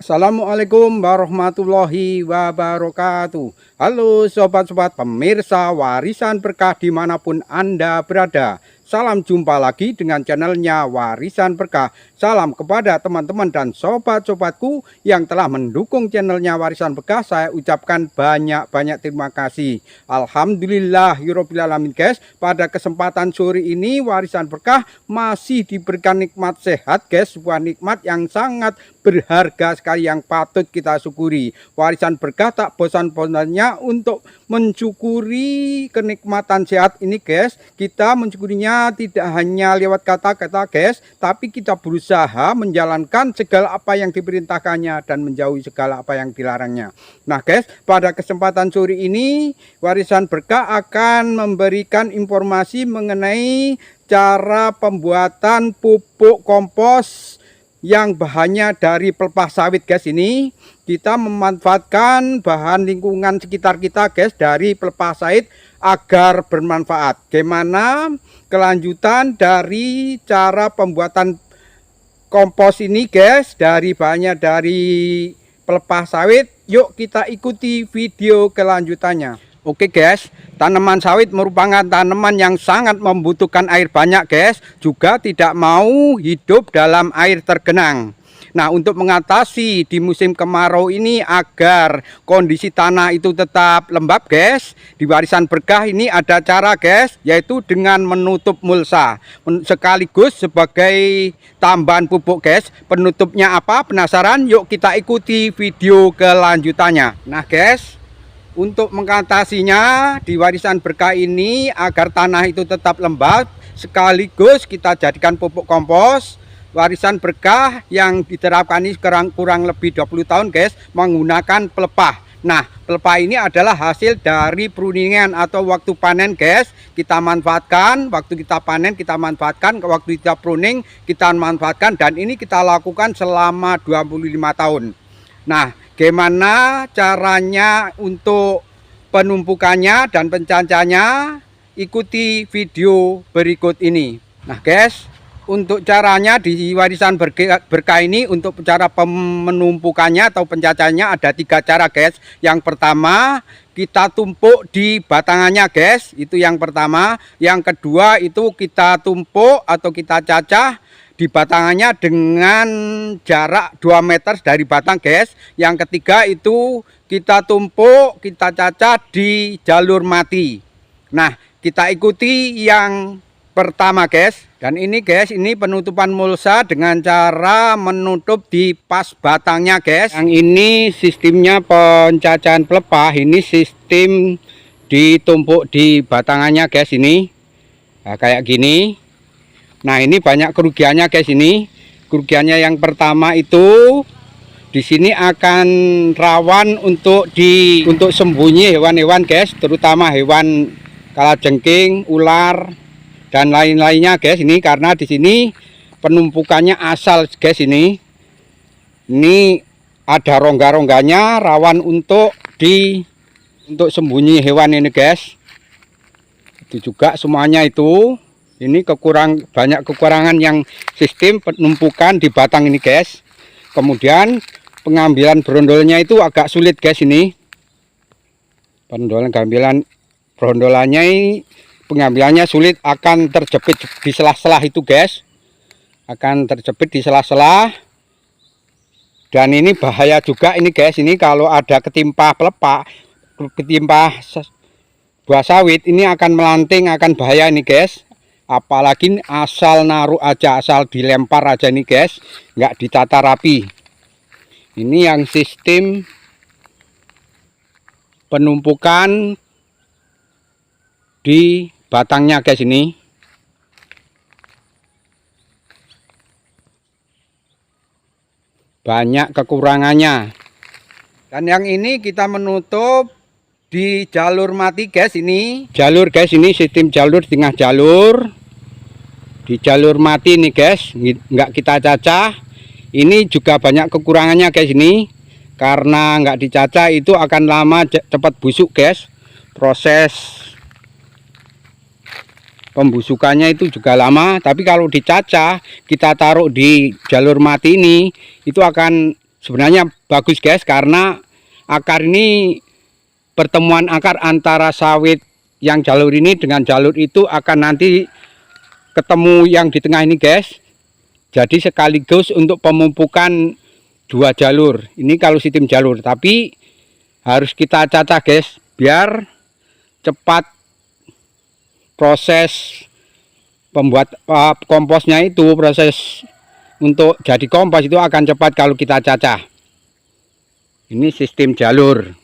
Assalamualaikum warahmatullahi wabarakatuh. Halo sobat-sobat pemirsa Warisan Berkah dimanapun Anda berada. Salam jumpa lagi dengan channelnya Warisan Berkah. Salam kepada teman-teman dan sobat-sobatku yang telah mendukung channelnya Warisan Berkah. Saya ucapkan banyak-banyak terima kasih. Alhamdulillahirobbilalamin guys. Pada kesempatan sore ini Warisan Berkah masih diberikan nikmat sehat guys. Sebuah nikmat yang sangat berharga sekali yang patut kita syukuri. Warisan Berkah tak bosan-bosannya untuk mensyukuri kenikmatan sehat ini guys. Kita mensyukurinya tidak hanya lewat kata-kata guys, tapi kita berusaha menjalankan segala apa yang diperintahkannya dan menjauhi segala apa yang dilarangnya. Nah guys, pada kesempatan sore ini Warisan Berkah akan memberikan informasi mengenai cara pembuatan pupuk kompos yang bahannya dari pelepah sawit guys. Ini kita memanfaatkan bahan lingkungan sekitar kita guys dari pelepah sawit agar bermanfaat. Gimana kelanjutan dari cara pembuatan kompos ini guys, dari bahannya dari pelepah sawit? Yuk kita ikuti video kelanjutannya. Oke guys, tanaman sawit merupakan tanaman yang sangat membutuhkan air banyak guys, juga tidak mau hidup dalam air tergenang. Nah, untuk mengatasi di musim kemarau ini agar kondisi tanah itu tetap lembab guys, di Warisan Berkah ini ada cara guys, yaitu dengan menutup mulsa sekaligus sebagai tambahan pupuk guys. Penutupnya apa? Penasaran? Yuk kita ikuti video kelanjutannya. Nah guys, untuk mengatasinya di Warisan Berkah ini agar tanah itu tetap lembab, sekaligus kita jadikan pupuk kompos. Warisan Berkah yang diterapkan ini kurang lebih 20 tahun guys, menggunakan pelepah. Nah, pelepah ini adalah hasil dari pruningan atau waktu panen guys. Kita manfaatkan, waktu kita panen kita manfaatkan, waktu kita pruning kita manfaatkan, dan ini kita lakukan selama 25 tahun. Nah, gimana caranya untuk penumpukannya dan pencacahannya? Ikuti video berikut ini. Nah guys, untuk caranya di Warisan Berkah ini, untuk cara penumpukannya atau pencacahannya ada 3 cara guys. Yang pertama, kita tumpuk di batangannya guys, itu yang pertama. Yang kedua itu kita tumpuk atau kita cacah di batangannya dengan jarak 2 meter dari batang guys. Yang ketiga itu kita tumpuk, kita cacah di jalur mati. Nah, kita ikuti yang pertama guys. Dan ini guys, ini penutupan mulsa dengan cara menutup di pas batangnya guys. Yang ini sistemnya pencacahan pelepah, ini sistem ditumpuk di batangannya guys ini. Nah, kayak gini. Nah, ini banyak kerugiannya guys. Ini kerugiannya yang pertama itu di sini akan rawan untuk sembunyi hewan-hewan guys, terutama hewan kalajengking, ular dan lain-lainnya guys. Ini karena di sini penumpukannya asal guys. Ini ada rongga-rongganya, rawan untuk sembunyi hewan ini guys. Itu juga semuanya itu. Ini banyak kekurangan yang sistem penumpukan di batang ini guys. Kemudian pengambilan brondolnya itu agak sulit guys. Ini brondolannya ini pengambilannya sulit, akan terjepit di sela-sela itu guys, akan terjepit di sela-sela. Dan ini bahaya juga ini guys. Ini kalau ada ketimpa pelepah, ketimpa buah sawit, ini akan melanting, akan bahaya ini guys. Apalagi asal naruh aja, asal dilempar aja nih guys, nggak ditata rapi. Ini yang sistem penumpukan di batangnya guys. Ini banyak kekurangannya. Dan yang ini kita menutup di jalur mati guys. Ini jalur guys, ini sistem jalur tengah jalur di jalur mati nih guys, nggak kita cacah. Ini juga banyak kekurangannya guys. Ini karena nggak dicacah itu akan lama, cepat busuk guys. Proses pembusukannya itu juga lama. Tapi kalau dicacah, kita taruh di jalur mati ini, itu akan sebenarnya bagus guys, karena akar ini, pertemuan akar antara sawit yang jalur ini dengan jalur itu akan nanti ketemu yang di tengah ini guys. Jadi sekaligus untuk pemupukan dua jalur. Ini kalau sistem jalur, tapi harus kita cacah guys, biar cepat proses pembuat komposnya itu, proses untuk jadi kompos itu akan cepat kalau kita cacah. Ini sistem jalur.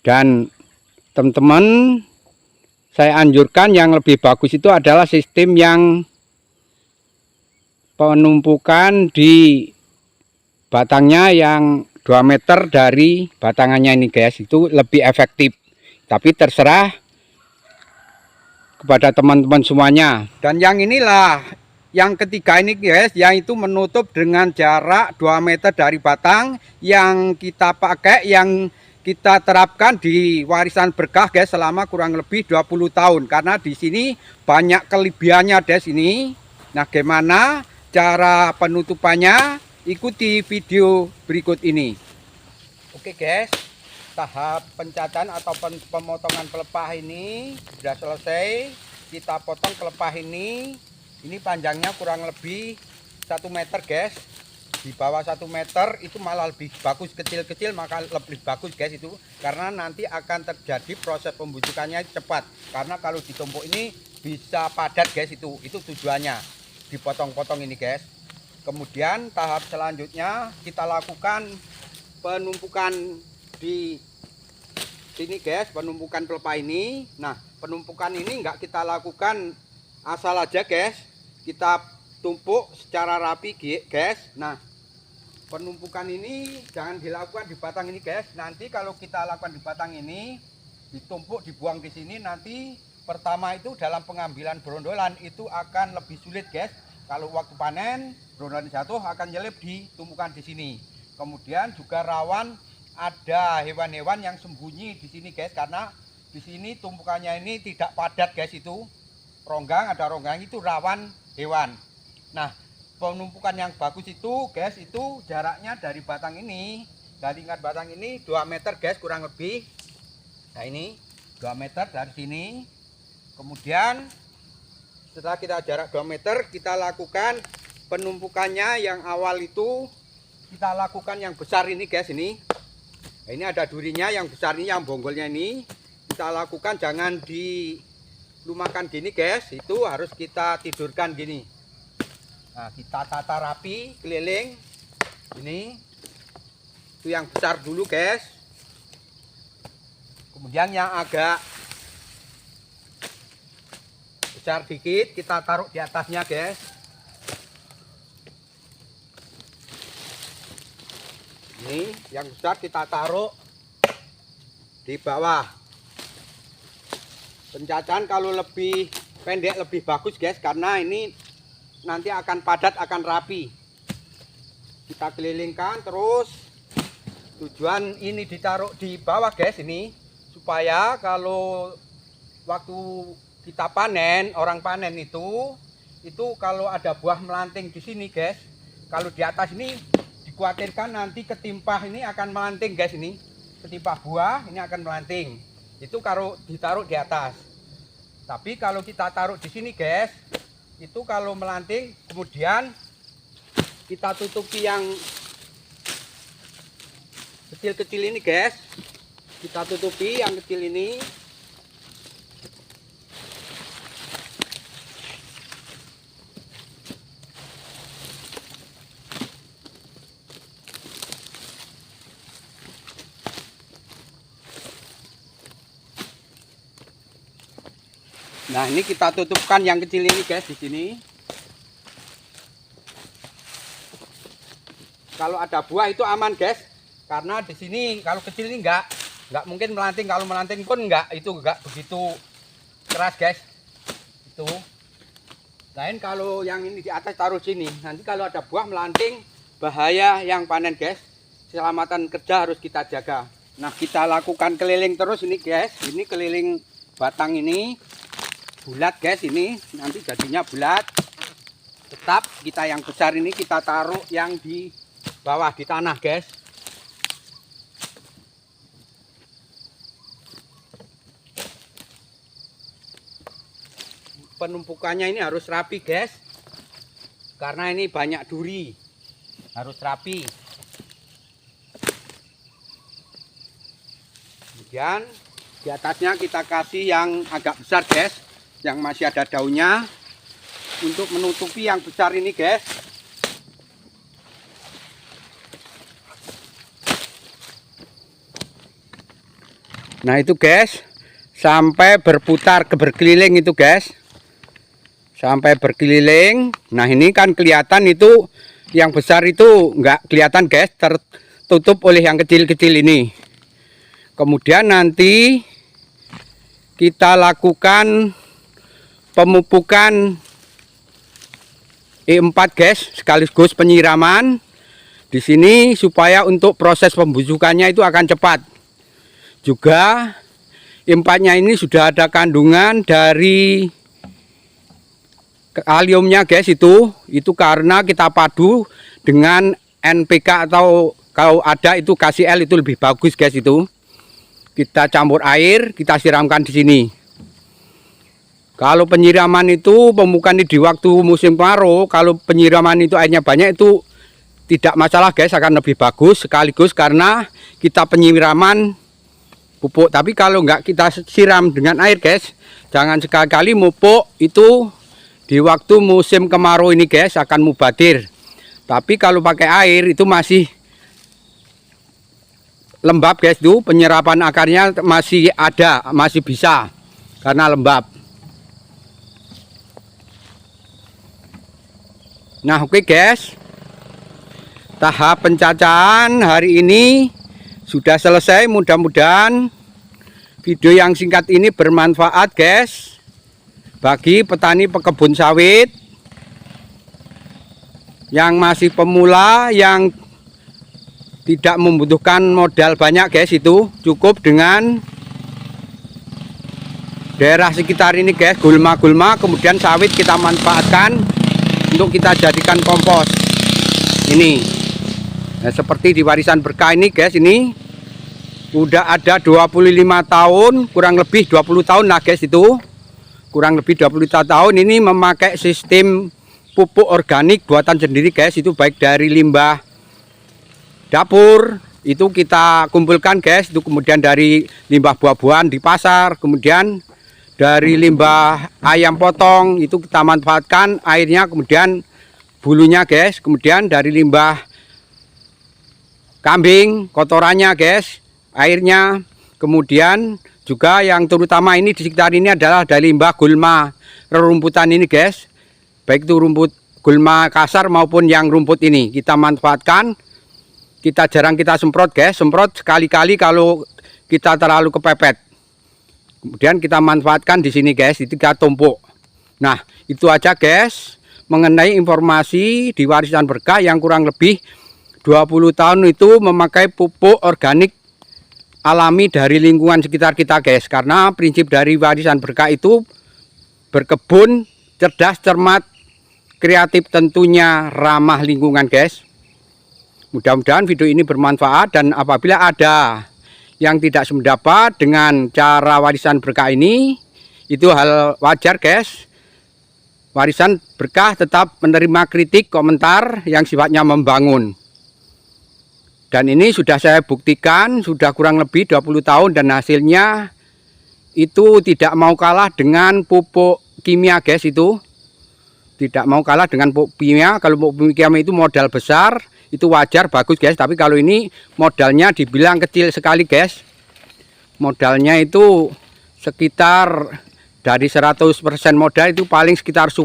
Dan teman-teman, saya anjurkan yang lebih bagus itu adalah sistem yang penumpukan di batangnya yang 2 meter dari batangannya ini guys, itu lebih efektif. Tapi terserah kepada teman-teman semuanya. Dan yang inilah yang ketiga ini guys, yang itu menutup dengan jarak 2 meter dari batang, yang kita pakai, yang kita terapkan di warisan berkah guys selama kurang lebih 20 tahun. Karena di sini banyak kelebihannya guys ini. Nah, gimana cara penutupannya? Ikuti video berikut ini. Oke guys, tahap pencacaan atau pemotongan pelepah ini sudah selesai. Kita potong pelepah ini panjangnya kurang lebih 1 meter guys. Di bawah 1 meter itu malah lebih bagus, kecil-kecil maka lebih bagus guys itu, karena nanti akan terjadi proses pembusukannya cepat. Karena kalau ditumpuk ini bisa padat guys, itu tujuannya dipotong-potong ini guys. Kemudian tahap selanjutnya kita lakukan penumpukan di sini guys, penumpukan pelepah ini. Nah, penumpukan ini enggak kita lakukan asal aja guys, kita tumpuk secara rapi guys. Nah, penumpukan ini jangan dilakukan di batang ini guys. Nanti kalau kita lakukan di batang ini, ditumpuk dibuang di sini, nanti pertama itu dalam pengambilan brondolan itu akan lebih sulit guys. Kalau waktu panen brondolan jatuh akan nyelip di tumpukan di sini. Kemudian juga rawan ada hewan-hewan yang sembunyi di sini guys, karena di sini tumpukannya ini tidak padat guys, itu ronggang, ada ronggang, itu rawan hewan. Nah, penumpukan yang bagus itu guys, itu jaraknya dari batang ini, dari tingkat batang ini 2 meter guys kurang lebih. Nah, ini 2 meter dari sini. Kemudian setelah kita jarak 2 meter, kita lakukan penumpukannya. Yang awal itu kita lakukan yang besar ini guys, ini. Nah, ini ada durinya yang besar ini, yang bonggolnya ini. Kita lakukan jangan dilumakan gini guys, itu harus kita tidurkan gini. Nah, kita tata rapi keliling. Ini itu yang besar dulu guys. Kemudian yang agak besar dikit kita taruh di atasnya guys. Ini yang besar kita taruh di bawah. Pencacahan kalau lebih pendek lebih bagus guys, karena ini nanti akan padat, akan rapi. Kita kelilingkan terus. Tujuan ini ditaruh di bawah guys ini, supaya kalau waktu kita panen, orang panen itu kalau ada buah melanting di sini guys, kalau di atas ini dikhawatirkan nanti ketimpah, ini akan melanting guys, ini ketimpah buah ini akan melanting. Itu kalau ditaruh di atas. Tapi kalau kita taruh di sini guys, itu kalau melanting, kemudian kita tutupi yang kecil-kecil ini guys, kita tutupi yang kecil ini. Nah, ini kita tutupkan yang kecil ini guys di sini. Kalau ada buah itu aman guys, karena di sini kalau kecil ini enggak mungkin melanting. Kalau melanting pun enggak begitu keras guys. Itu. Lain kalau yang ini di atas taruh sini, nanti kalau ada buah melanting bahaya yang panen guys. Keselamatan kerja harus kita jaga. Nah, kita lakukan keliling terus ini guys. Ini keliling batang ini bulat guys, ini nanti jadinya bulat. Tetap kita yang besar ini kita taruh yang di bawah di tanah, guys. Penumpukannya ini harus rapi, guys, karena ini banyak duri, harus rapi. Kemudian di atasnya kita kasih yang agak besar, guys, yang masih ada daunnya untuk menutupi yang besar ini, guys. Nah itu, guys, sampai berputar berkeliling itu, guys, sampai berkeliling. Nah ini kan kelihatan itu yang besar itu nggak kelihatan, guys, tertutup oleh yang kecil-kecil ini. Kemudian nanti kita lakukan pemupukan E4, guys, sekaligus penyiraman di sini supaya untuk proses pembusukannya itu akan cepat. Juga E4-nya ini sudah ada kandungan dari kaliumnya, guys, itu karena kita padu dengan NPK atau kalau ada itu KCl itu lebih bagus, guys. Itu kita campur air, kita siramkan di sini. Kalau penyiraman itu pemupukan di waktu musim kemarau, kalau penyiraman itu airnya banyak itu tidak masalah, guys, akan lebih bagus sekaligus karena kita penyiraman pupuk. Tapi kalau nggak kita siram dengan air, guys, jangan sekali-kali mupuk itu di waktu musim kemarau ini, guys, akan mubadir. Tapi kalau pakai air itu masih lembab, guys, itu penyerapan akarnya masih ada, masih bisa karena lembab. Nah, oke, guys, tahap pencacahan hari ini sudah selesai. Mudah-mudahan video yang singkat ini bermanfaat, guys, bagi petani pekebun sawit yang masih pemula, yang tidak membutuhkan modal banyak, guys. Itu cukup dengan daerah sekitar ini, guys, gulma-gulma, kemudian sawit kita manfaatkan untuk kita jadikan kompos ini. Nah, seperti di warisan berkah ini, guys, ini udah ada 25 tahun, kurang lebih 20 tahun lah, guys, itu kurang lebih 20 tahun ini memakai sistem pupuk organik buatan sendiri, guys. Itu baik dari limbah dapur itu kita kumpulkan, guys, itu kemudian dari limbah buah-buahan di pasar, kemudian dari limbah ayam potong itu kita manfaatkan airnya, kemudian bulunya, guys, kemudian dari limbah kambing kotorannya, guys, airnya, kemudian juga yang terutama ini di sekitar ini adalah dari limbah gulma rerumputan ini, guys, baik itu rumput gulma kasar maupun yang rumput ini kita manfaatkan. Kita jarang kita semprot, guys, semprot sekali-kali kalau kita terlalu kepepet. Kemudian kita manfaatkan di sini, guys, itu kita tumpuk. Nah itu aja, guys, mengenai informasi di warisan berkah yang kurang lebih 20 tahun itu memakai pupuk organik alami dari lingkungan sekitar kita, guys. Karena prinsip dari warisan berkah itu berkebun cerdas, cermat, kreatif, tentunya ramah lingkungan, guys. Mudah-mudahan video ini bermanfaat, dan apabila ada yang tidak sependapat dengan cara warisan berkah ini, itu hal wajar, guys. Warisan berkah tetap menerima kritik, komentar yang sifatnya membangun. Dan ini sudah saya buktikan sudah kurang lebih 20 tahun dan hasilnya itu tidak mau kalah dengan pupuk kimia, guys. Itu tidak mau kalah dengan pupuk kimia. Kalau pupuk kimia itu modal besar, itu wajar, bagus, guys. Tapi kalau ini modalnya dibilang kecil sekali, guys. Modalnya itu sekitar dari 100% modal itu paling sekitar 10%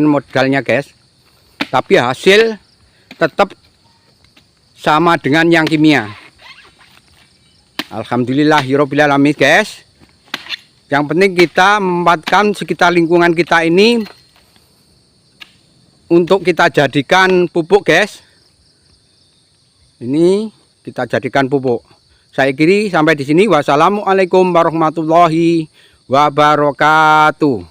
modalnya, guys. Tapi hasil tetap sama dengan yang kimia. Alhamdulillahirobbil alamin, guys. Yang penting kita memanfaatkan sekitar lingkungan kita ini untuk kita jadikan pupuk, guys. Ini kita jadikan pupuk. Saya kiri sampai di sini. Wassalamualaikum warahmatullahi wabarakatuh.